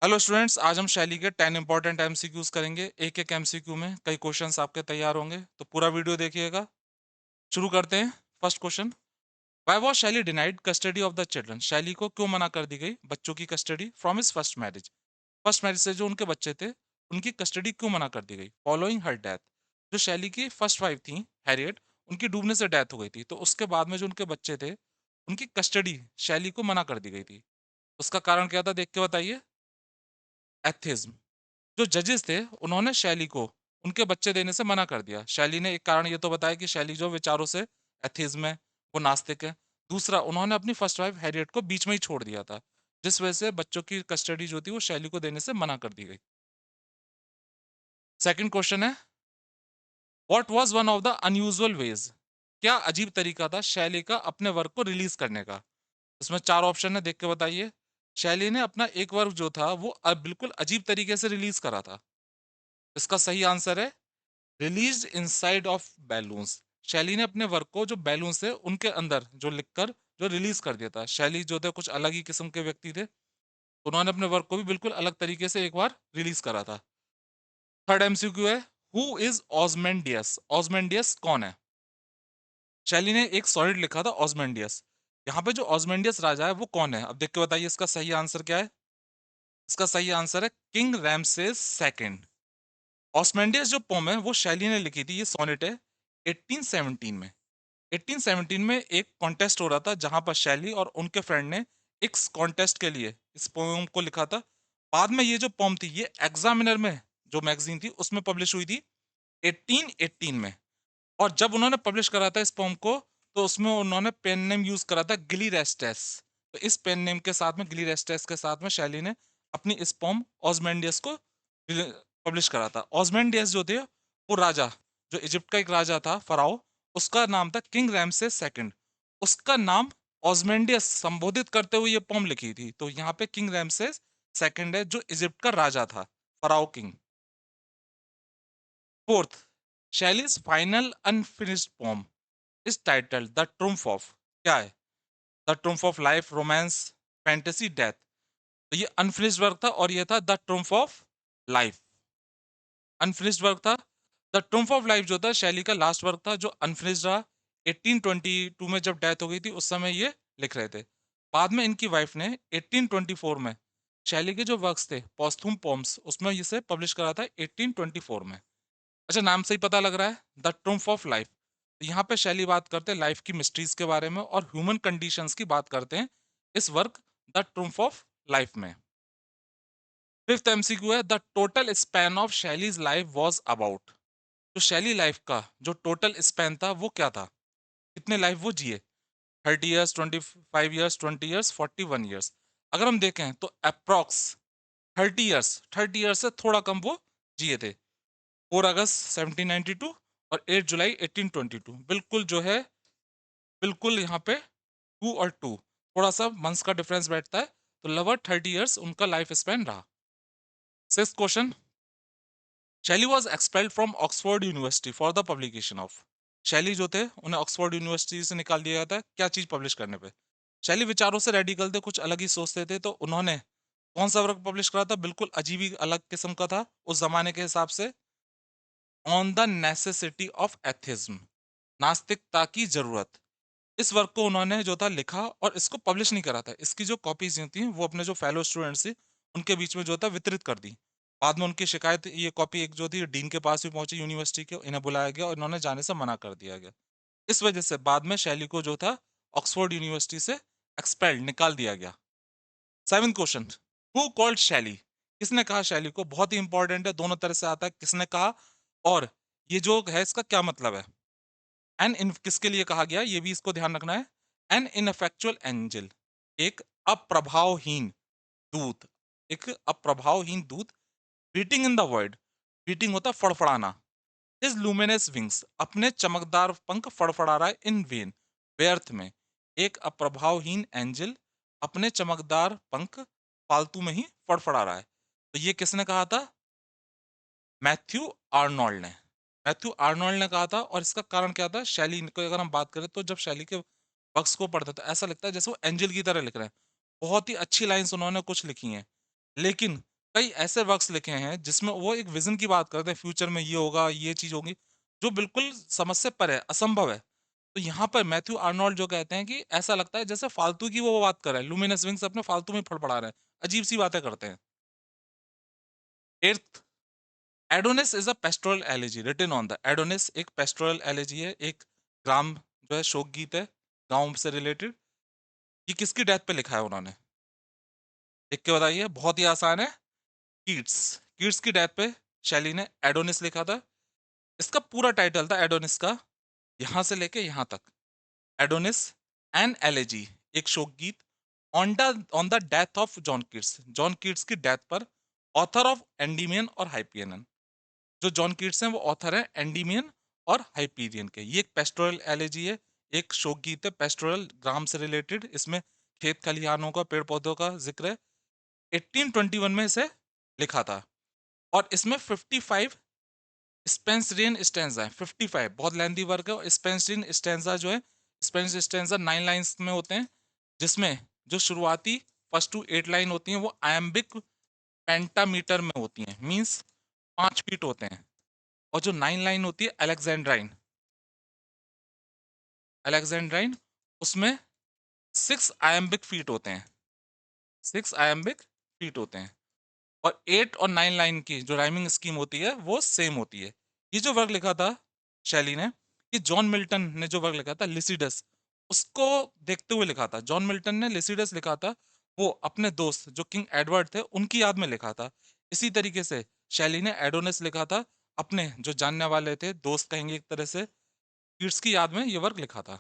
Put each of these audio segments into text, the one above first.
Hello students, आज हम शैली के 10 इंपॉर्टेंट एमसीक्यूज करेंगे। एक एक एमसीक्यू में कई क्वेश्चंस आपके तैयार होंगे, तो पूरा वीडियो देखिएगा। शुरू करते हैं। फर्स्ट क्वेश्चन, व्हाई वाज शैली denied custody of the children? शैली को क्यों मना कर दी गई बच्चों की custody from his first marriage? First marriage से जो उनके बच्चे थे, उनकी कस्टडी क्यों मना कर दी गई? फॉलोइंग हर डेथ, जो शैली की फर्स्ट वाइफ थी हैरियट, उनकी डूबने से डेथ हो गई थी, तो उसके बाद में जो उनके बच्चे थे, उनकी कस्टडी शैली को मना कर दी गई थी। उसका कारण क्या था, देख के बताइए। एथिज्म। जो जजेस थे, उन्होंने शैली को उनके बच्चे देने से मना कर दिया। शैली ने एक कारण ये तो बताया कि शैली जो विचारों से एथिज्म है, वो नास्तिक है। दूसरा, उन्होंने अपनी फर्स्ट वाइफ हैरियट को बीच में ही छोड़ दिया था, जिस वजह से बच्चों की कस्टडी जो थी वो शैली को देने से मना कर दी गई। सेकंड क्वेश्चन है, what was one of the unusual ways? क्या अजीब तरीका था शैली का अपने वर्क को रिलीज करने का? इसमें चार ऑप्शन है, देख के बताइए। शैली ने अपना एक वर्क जो था वो बिल्कुल अजीब तरीके से रिलीज करा था। इसका सही आंसर है रिलीज इनसाइड ऑफ बैलून्स। शैली ने अपने वर्क को जो बैलून से उनके अंदर जो लिखकर जो रिलीज कर दिया था। शैली जो थे कुछ अलग ही किस्म के व्यक्ति थे, उन्होंने अपने वर्क को भी बिल्कुल अलग तरीके से एक बार रिलीज करा था। थर्ड एमसीक्यू है, हु इज ऑजमेंडियस? ऑजमेंडियस कौन है? शैली ने एक सॉनेट लिखा था ऑजमेंडियस। यहाँ पे जो ऑजमेंडियस राजा है वो कौन है? अब देख के बताइए इसका सही आंसर क्या है। इसका सही आंसर है किंग रैमसेस सेकंड। ऑस्मेंडियस जो पोम है वो शैली ने लिखी थी, ये सोनेट है 1817 में। 1817 में एक कॉन्टेस्ट हो रहा था, जहां पर शैली और उनके फ्रेंड ने एक कॉन्टेस्ट के लिए इस पोम को लिखा था। बाद में ये जो पोम थी ये एग्जामिनर में जो मैगजीन थी उसमें पब्लिश हुई थी 1818 में। और जब उन्होंने पब्लिश करा था इस पोम को, तो उसमें उन्होंने पेन नेम यूज करा था गिली रेस्टेस। तो इस पेन नेम के साथ में, गिली रेस्टेस के साथ में, शैली ने अपनी इस पोम ऑजमेंडियस को पब्लिश करा था। ऑजमेंडियस जो थे वो राजा, जो इजिप्ट का एक राजा था फराओ, उसका नाम था किंग रैमसेस सेकंड। उसका नाम ऑजमेंडियस संबोधित करते हुए ये पोम लिखी थी। तो यहाँ पे किंग रैमसेस सेकंड है, जो इजिप्ट का राजा था, pharaoh king. Fourth, Shelley's final unfinished poem इस टाइटल द ट्रूम्फ ऑफ, क्या है? The triumph of life, romance, fantasy, death? तो ये अनफिनिश्ड वर्क था और ये था the triumph of life. Unfinished work था। द ट्रूम्फ ऑफ लाइफ जो था शैली का लास्ट वर्क था, जो अनफिनिश्ड रहा। 1822 में जब डेथ हो गई थी उस समय ये लिख रहे थे। बाद में इनकी वाइफ ने 1824 में शैली के जो वर्क्स थे पॉस्थुम पोम्स, उसमें इसे पब्लिश करा था 1824 में। अच्छा, नाम से ही पता लग रहा है, द ट्रूम्फ ऑफ लाइफ। यहाँ पे शैली बात करते हैं लाइफ की मिस्ट्रीज के बारे में और ह्यूमन कंडीशंस की बात करते हैं इस work the triumph of life में। फिफ्थ एमसीक्यू है, the total span of Shelley's life was about? जो शैली लाइफ का जो टोटल स्पैन था वो क्या था? कितने लाइफ वो जिए? 30 ईयर्स, 25 ईयर्स, 20 ईयर्स, 41 ईयर्स? अगर हम देखें तो अप्रॉक्स 30 ईयर्स, 30 ईयर्स से थोड़ा कम वो जिए थे। 4 अगस्त 1792 और 8 जुलाई 1822, बिल्कुल जो है, बिल्कुल यहाँ पे टू और टू, थोड़ा सा मंथ्स का डिफरेंस बैठता है, तो लगभग 30 ईयर्स उनका लाइफ स्पैन रहा। सिक्स क्वेश्चन, शैली was expelled from Oxford university for the publication of? शैली जो थे उन्हें ऑक्सफोर्ड यूनिवर्सिटी से निकाल दिया गया था, क्या चीज पब्लिश करने पे? शैली विचारों से रेडिकल थे, कुछ अलग ही सोचते थे, तो उन्होंने कौन सा वर्क पब्लिश करा था? बिल्कुल अजीब ही अलग किस्म का था उस जमाने के हिसाब से। On the necessity of atheism, नास्तिकता की जरूरत। इस वर्क को उन्होंने जो था लिखा और इसको पब्लिश नहीं करा था। इसकी जो कॉपीज थी वो अपने जो फेलो स्टूडेंट्स थी उनके बीच में जो था वितरित कर दी। बाद में उनकी शिकायत, ये कॉपी एक जो थी डीन के पास भी पहुंची यूनिवर्सिटी के, इन्हें बुलाया गया और इन्होंने जाने से मना कर दिया गया। इस वजह से बाद में शैली को जो था ऑक्सफोर्ड यूनिवर्सिटी से एक्सपेल्ड, निकाल दिया गया। सेवन क्वेश्चन, हु कॉल्ड शैली? किसने कहा शैली को? बहुत ही इंपॉर्टेंट है, दोनों तरह से आता है, किसने कहा और ये जो है इसका क्या मतलब है। एन इन किसके लिए कहा गया, ये भी इसको ध्यान रखना है। एन इनफेक्चुअल एंजल, एक अप्रभावहीन दूत, एक अप्रभावहीन दूत। Beating in the word, beating होता है फड़फड़ाना। हिज लुमिनस विंग्स, अपने चमकदार पंख फड़फड़ा रहा है, इन वेन, व्यर्थ में। एक अप्रभावहीन एंजल अपने चमकदार पंख फालतू में ही फड़फड़ा रहा है। तो ये किसने कहा था? मैथ्यू आर्नोल्ड ने। मैथ्यू आर्नोल्ड ने कहा था, और इसका कारण क्या था? शैली को अगर हम बात करें तो जब शैली के वर्क्स को पढ़ते तो ऐसा लगता है जैसे वो एंजल की तरह लिख रहे हैं। बहुत ही अच्छी लाइंस उन्होंने कुछ लिखी हैं, लेकिन कई ऐसे वर्क्स लिखे हैं जिसमें वो एक विजन की बात करते हैं, फ्यूचर में ये होगा, ये चीज होगी, जो बिल्कुल समझ से परे है, असंभव है। तो यहाँ पर मैथ्यू आर्नोल्ड जो कहते हैं कि ऐसा लगता है जैसे फालतू की वो बात कर रहे हैं, लुमिनस विंग्स अपने फालतू में फड़फड़ा रहे हैं, अजीब सी बातें करते हैं। Earth Adonais is a pastoral elegy written on the Adonis, एक पेस्टोरल एलिजी है, एक ग्राम जो है शोक गीत है, गांव से रिलेटेड। ये किसकी डेथ पे लिखा है उन्होंने? लिख के बताइए, बहुत ही आसान है। कीट्स, कीट्स की डेथ पे शैली ने एडोनिस लिखा था। इसका पूरा टाइटल था एडोनिस का, यहां से लेके यहां तक, एडोनिस एन एलेजी, एक शोक गीत on the death of John Keats, John Keats की डेथ पर, ऑथर ऑफ एंडीमियन और हाइपियन। जो जॉन कीट्स हैं वो ऑथर है एंडीमियन और हाइपीरियन के। ये एक पेस्टोरल एलेजी है, एक शोक गीत है, पेस्टोरल, ग्राम से रिलेटेड, इसमें खेत खलिहानों का, पेड़ पौधों का जिक्र है। 1821 में इसे लिखा था, और इसमें 55 स्पेंसरियन स्टैंजा है। 55 बहुत लेंथी वर्क है, और स्पेंसरियन स्टैंजा जो है, स्पेंस स्टैंजा 9 लाइंस में होते हैं, जिसमें जो शुरुआती फर्स्ट टू 8 लाइन होती हैं वो आयम्बिक पेंटामीटर में होती हैं, मींस 5 फीट होते हैं। और जो 9 लाइन होती है अलेक्जेंड्राइन, अलेक्जेंड्राइन, उसमें 6 आयम्बिक फीट होते हैं, 6 आयम्बिक फीट होते हैं। और 8 और 9 लाइन की जो राइमिंग स्कीम होती है वो सेम होती है। ये जो वर्क लिखा था शैली ने, ये जॉन मिल्टन ने जो वर्क लिखा था लिसिडस, उसको देखते हुए लिखा था। जॉन मिल्टन ने लिसिडस लिखा था, वो अपने दोस्त जो किंग एडवर्ड थे उनकी याद में लिखा था। इसी तरीके से शैली ने एडोनिस लिखा था, अपने जो जानने वाले थे, दोस्त कहेंगे एक तरह से, कीट्स की याद में ये वर्क लिखा था।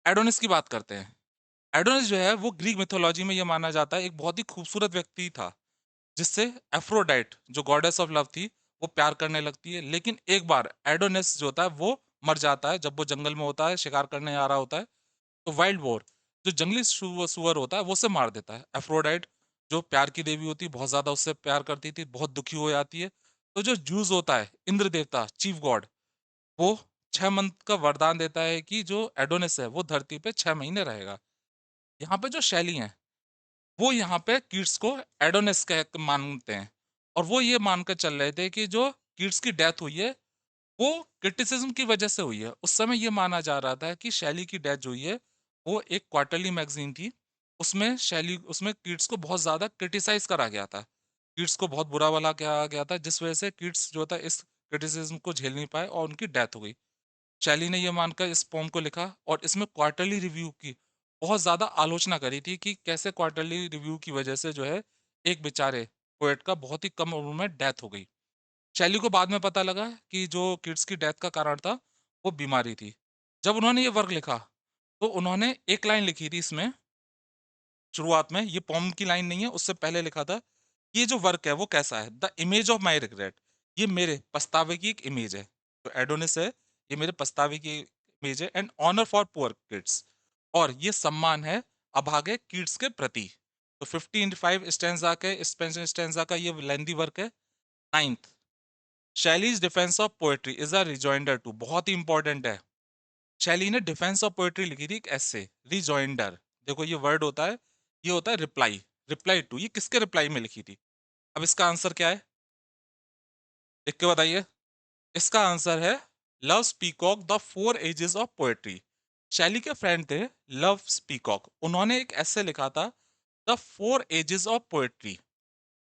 एडोनिस की बात करते हैं। एडोनिस जो है वो ग्रीक मिथोलॉजी में ये माना जाता है एक बहुत ही खूबसूरत व्यक्ति था, जिससे एफ्रोडाइट जो गॉडेस ऑफ लव थी वो प्यार करने लगती है। लेकिन एक बार एडोनिस जो होता है वो मर जाता है, जब वो जंगल में होता है, शिकार करने आ रहा होता है, तो वाइल्ड वोर जो जंगली सुअर होता है वो उसे मार देता है। एफ्रोडाइट जो प्यार की देवी होती है, बहुत ज्यादा उससे प्यार करती थी, बहुत दुखी हो जाती है। तो जो जूस होता है, इंद्र देवता, चीफ गॉड, वो 6 मंथ का वरदान देता है कि जो एडोनिस है वो धरती पे 6 महीने रहेगा। यहाँ पे जो शैली है वो यहाँ पे कीट्स को एडोनिस कह मानते हैं, और वो ये मानकर चल रहे थे कि जो कीट्स की डेथ हुई है वो क्रिटिसिज्म की वजह से हुई है। उस समय ये माना जा रहा था कि शैली की डेथ जो हुई है वो एक क्वार्टरली मैगजीन थी, उसमें शैली, उसमें कीट्स को बहुत ज्यादा क्रिटिसाइज करा गया था, कीट्स को बहुत बुरा भला कहा गया था, जिस वजह से कीट्स जो था इस क्रिटिसिज्म को झेल नहीं पाए और उनकी डेथ हो गई। शैली ने यह मानकर इस पोम को लिखा, और इसमें क्वार्टरली रिव्यू की बहुत ज़्यादा आलोचना करी थी कि कैसे क्वार्टरली रिव्यू की वजह से जो है एक बेचारे पोएट का बहुत ही कम उम्र में डेथ हो गई। शैली को बाद में पता लगा कि जो किड्स की डेथ का कारण था वो बीमारी थी। जब उन्होंने ये वर्क लिखा तो उन्होंने एक लाइन लिखी थी इसमें, शुरुआत में, ये पोम की लाइन नहीं है, उससे पहले लिखा था, ये जो वर्क है वो कैसा है, the image of my regret, ये मेरे पछतावे की एक इमेज है। तो एडोनिस है, ये मेरे पछतावे की इमेज है, and honour for poor kids, और ये सम्मान है अभागे किड्स के प्रति। तो 55 स्टेंजा के स्पेंसर स्टेंजा का ये लेंदी वर्क है। Ninth, Shelley's defence of poetry is a rejoinder to, बहुत ही इंपॉर्टेंट है। शैली ने डिफेंस ऑफ पोएट्री लिखी थी, एक ऐसे, रिजॉइंडर, देखो ये वर्ड होता है, ये होता है रिप्लाई, रिप्लाई टू, ये किसके रिप्लाई में लिखी थी? अब इसका आंसर क्या है, लिख के बताइए। इसका आंसर है Love Peacock the 4 ages of poetry. Shelley के फ्रेंड थे लव स्पीकॉक, उन्होंने एक ऐसे लिखा था, द 4 एजेस ऑफ पोएट्री।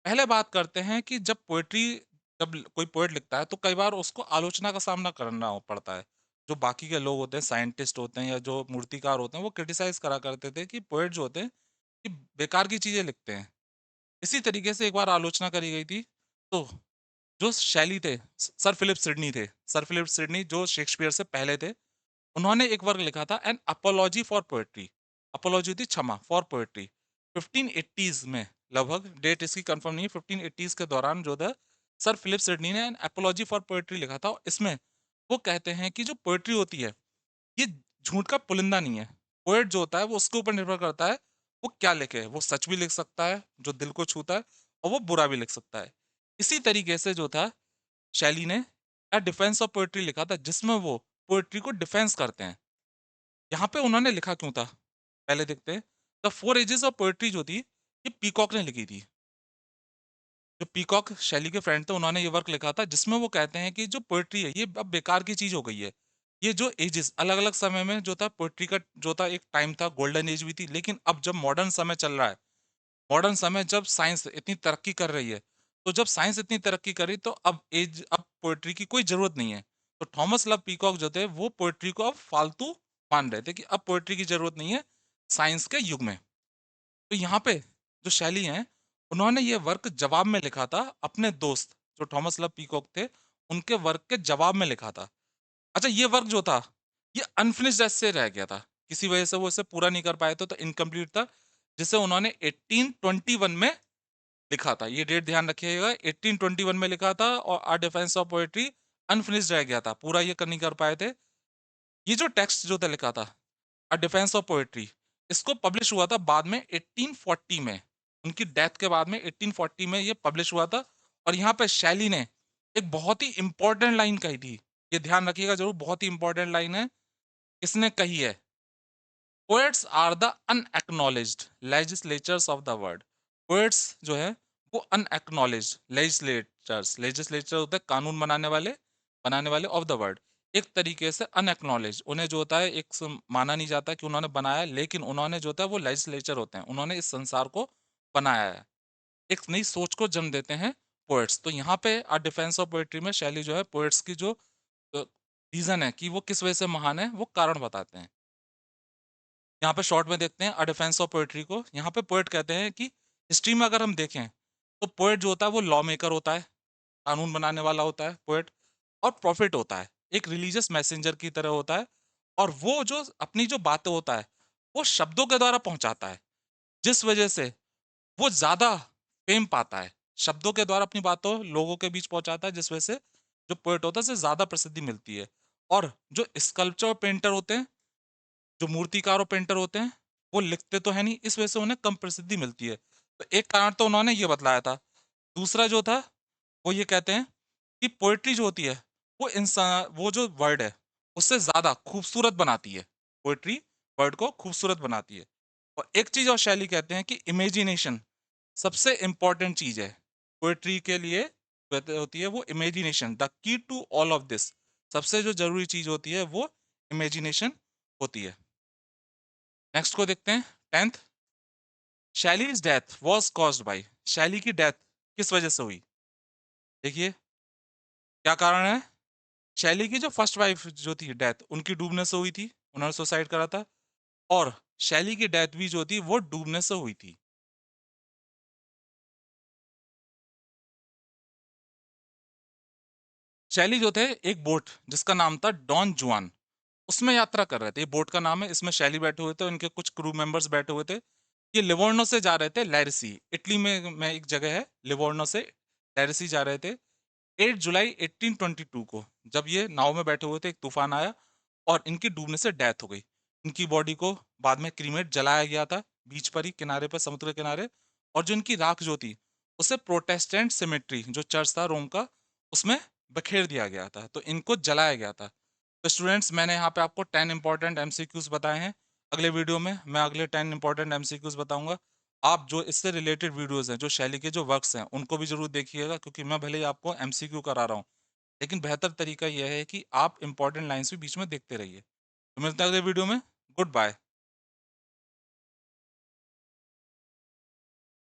पहले बात करते हैं कि जब पोएट्री, जब कोई पोएट लिखता है तो कई बार उसको आलोचना का सामना करना पड़ता है। जो बाकी के लोग होते हैं, साइंटिस्ट होते हैं या जो मूर्तिकार होते हैं, वो क्रिटिसाइज करा करते थे कि पोएट जो होते हैं कि बेकार की चीजें लिखते हैं। इसी तरीके से एक बार आलोचना करी गई थी। तो जो शैली थे, सर फिलिप सिडनी थे, सर फिलिप सिडनी जो शेक्सपियर से पहले थे, उन्होंने एक वर्क लिखा था, an apology for poetry. Apology थी क्षमा, फॉर पोएट्री। 1580s में, लगभग डेट इसकी कंफर्म नहीं है, 1580s के दौरान जो था, सर फिलिप सिडनी ने एन अपोलॉजी फॉर पोएट्री लिखा था। और इसमें वो कहते हैं कि जो पोएट्री होती है ये झूठ का पुलिंदा नहीं है। पोएट जो होता है वो उसके ऊपर निर्भर करता है वो क्या लिखे, वो सच भी लिख सकता है जो दिल को छूता है, और वो बुरा भी लिख सकता है। इसी तरीके से जो था, शैली ने डिफेंस ऑफ पोएट्री लिखा था, जिसमें वो पोएट्री को डिफेंस करते हैं। यहाँ पे उन्होंने लिखा क्यों था, पहले देखते हैं। द 4 एजेस ऑफ पोएट्री जो थी, ये पीकॉक ने लिखी थी। जो पीकॉक शैली के फ्रेंड थे उन्होंने ये वर्क लिखा था जिसमें वो कहते हैं कि जो पोएट्री है ये अब बेकार की चीज हो गई है। ये जो एजेस अलग अलग समय में जो था पोएट्री का जो था एक टाइम था, गोल्डन एज भी थी, लेकिन अब जब मॉडर्न समय चल रहा है, मॉडर्न समय जब साइंस इतनी तरक्की कर रही है, तो जब साइंस इतनी तरक्की करी तो अब पोएट्री की कोई ज़रूरत नहीं है। तो थॉमस लव पीकॉक जो थे वो पोएट्री को अब फालतू मान रहे थे कि अब पोएट्री की ज़रूरत नहीं है साइंस के युग में। तो यहाँ पे जो शैली हैं, उन्होंने ये वर्क जवाब में लिखा था अपने दोस्त जो थॉमस लव पीकॉक थे, उनके वर्क के जवाब में लिखा था। अच्छा ये वर्क जो था, ये अनफिनिश्ड ऐसे रह गया था। किसी वजह से वो इसे पूरा नहीं कर पाए थे तो इनकम्प्लीट था, जिसे उन्होंने 1821 में लिखा था। ये डेट ध्यान रखिएगा, 1821 में लिखा था और a defence of poetry unfinished रह गया था, पूरा ये कर नहीं कर पाए थे। ये जो टेक्स्ट जो था लिखा था, अ डिफेंस ऑफ पोएट्री, इसको पब्लिश हुआ था बाद में 1840 में। उनकी डेथ के बाद में 1840 में ये पब्लिश हुआ था और यहाँ पे शैली ने एक बहुत ही इंपॉर्टेंट लाइन कही थी। ये ध्यान रखिएगा ज़रूर, बहुत ही इंपॉर्टेंट लाइन है। इसने कही है, poets are the unacknowledged legislators of the world. Poets जो है वो अनएक्नॉलेज्ड लेजिस्लेचर्स, लेजिस्लेचर होते हैं कानून बनाने वाले ऑफ द वर्ल्ड। एक तरीके से अनएक्नॉलेज, उन्हें जो होता है माना नहीं जाता कि उन्होंने बनाया, लेकिन उन्होंने जो होता है वो लेजिस्लेचर होते हैं, उन्होंने इस संसार को बनाया है, एक नई सोच को जन्म देते हैं पोएट्स। तो यहाँ पे आ डिफेंस ऑफ पोएट्री में शैली जो है पोएट्स की जो रीजन है कि वो किस वजह से महान है वो कारण बताते हैं। यहाँ पे शॉर्ट में देखते हैं अ डिफेंस ऑफ पोएट्री को। यहाँ पे पोएट कहते हैं कि हिस्ट्री में अगर हम देखें तो पोएट जो होता है वो लॉ मेकर होता है, कानून बनाने वाला होता है पोएट, और प्रॉफिट होता है, एक रिलीजियस मैसेंजर की तरह होता है, और वो जो अपनी जो बातें होता है वो शब्दों के द्वारा पहुंचाता है, जिस वजह से वो ज्यादा फेम पाता है। शब्दों के द्वारा अपनी बातों लोगों के बीच पहुंचाता है, जिस वजह से जो पोएट होता है उसे ज्यादा प्रसिद्धि मिलती है। और जो स्कल्पचर पेंटर होते हैं, जो मूर्तिकार और पेंटर होते हैं, वो लिखते तो है नहीं, इस वजह से उन्हें कम प्रसिद्धि मिलती है। तो एक कारण तो उन्होंने ये बतलाया था। दूसरा जो था वो ये कहते हैं कि पोएट्री जो होती है वो इंसान, वो जो वर्ड है उससे ज्यादा खूबसूरत बनाती है। पोएट्री वर्ड को खूबसूरत बनाती है। और एक चीज और शैली कहते हैं कि इमेजिनेशन सबसे इंपॉर्टेंट चीज है पोएट्री के लिए, होती है वो imagination, the key to all of this. सबसे जो जरूरी चीज होती है वो इमेजिनेशन होती है। नेक्स्ट को देखते हैं, 10th। Shelley's death was caused by, शैली की डेथ किस वजह से हुई? देखिए क्या कारण है। शैली की जो फर्स्ट वाइफ जो थी डेथ उनकी डूबने से हुई थी, उन्होंने सुसाइड करा था। और शैली की डेथ भी जो थी वो डूबने से हुई थी। शैली जो थे एक बोट जिसका नाम था डॉन जुआन, उसमें यात्रा कर रहे थे। ये बोट का नाम है, इसमें शैली बैठे हुए थे, उनके कुछ क्रू मेंबर्स बैठे हुए थे। ये लिवोर्नो से जा रहे थे लैरिसी, इटली में एक जगह है लिवोर्नो से लैरिसी जा रहे थे। 8 जुलाई 1822 को जब ये नाव में बैठे हुए थे, एक तूफान आया और इनकी डूबने से डेथ हो गई। इनकी बॉडी को बाद में क्रीमेट जलाया गया था बीच पर ही, किनारे पर, समुद्र के किनारे। और जो इनकी राख जो थी उसे प्रोटेस्टेंट सिमेट्री जो चर्च था रोम का, उसमें बखेर दिया गया था, तो इनको जलाया गया था। तो स्टूडेंट्स मैंने यहाँ पे आपको 10 इंपॉर्टेंट एमसीक्यूज बताए हैं। अगले वीडियो में मैं अगले 10 इंपॉर्टेंट एमसीक्यूज बताऊंगा। आप जो इससे रिलेटेड वीडियोस हैं, जो शैली के जो वर्क्स हैं, उनको भी जरूर देखिएगा, क्योंकि मैं भले ही आपको एमसीक्यू करा रहा हूँ, लेकिन बेहतर तरीका यह है कि आप इंपॉर्टेंट लाइंस भी बीच में देखते रहिए। तो मिलते हैं अगले वीडियो में। Good bye.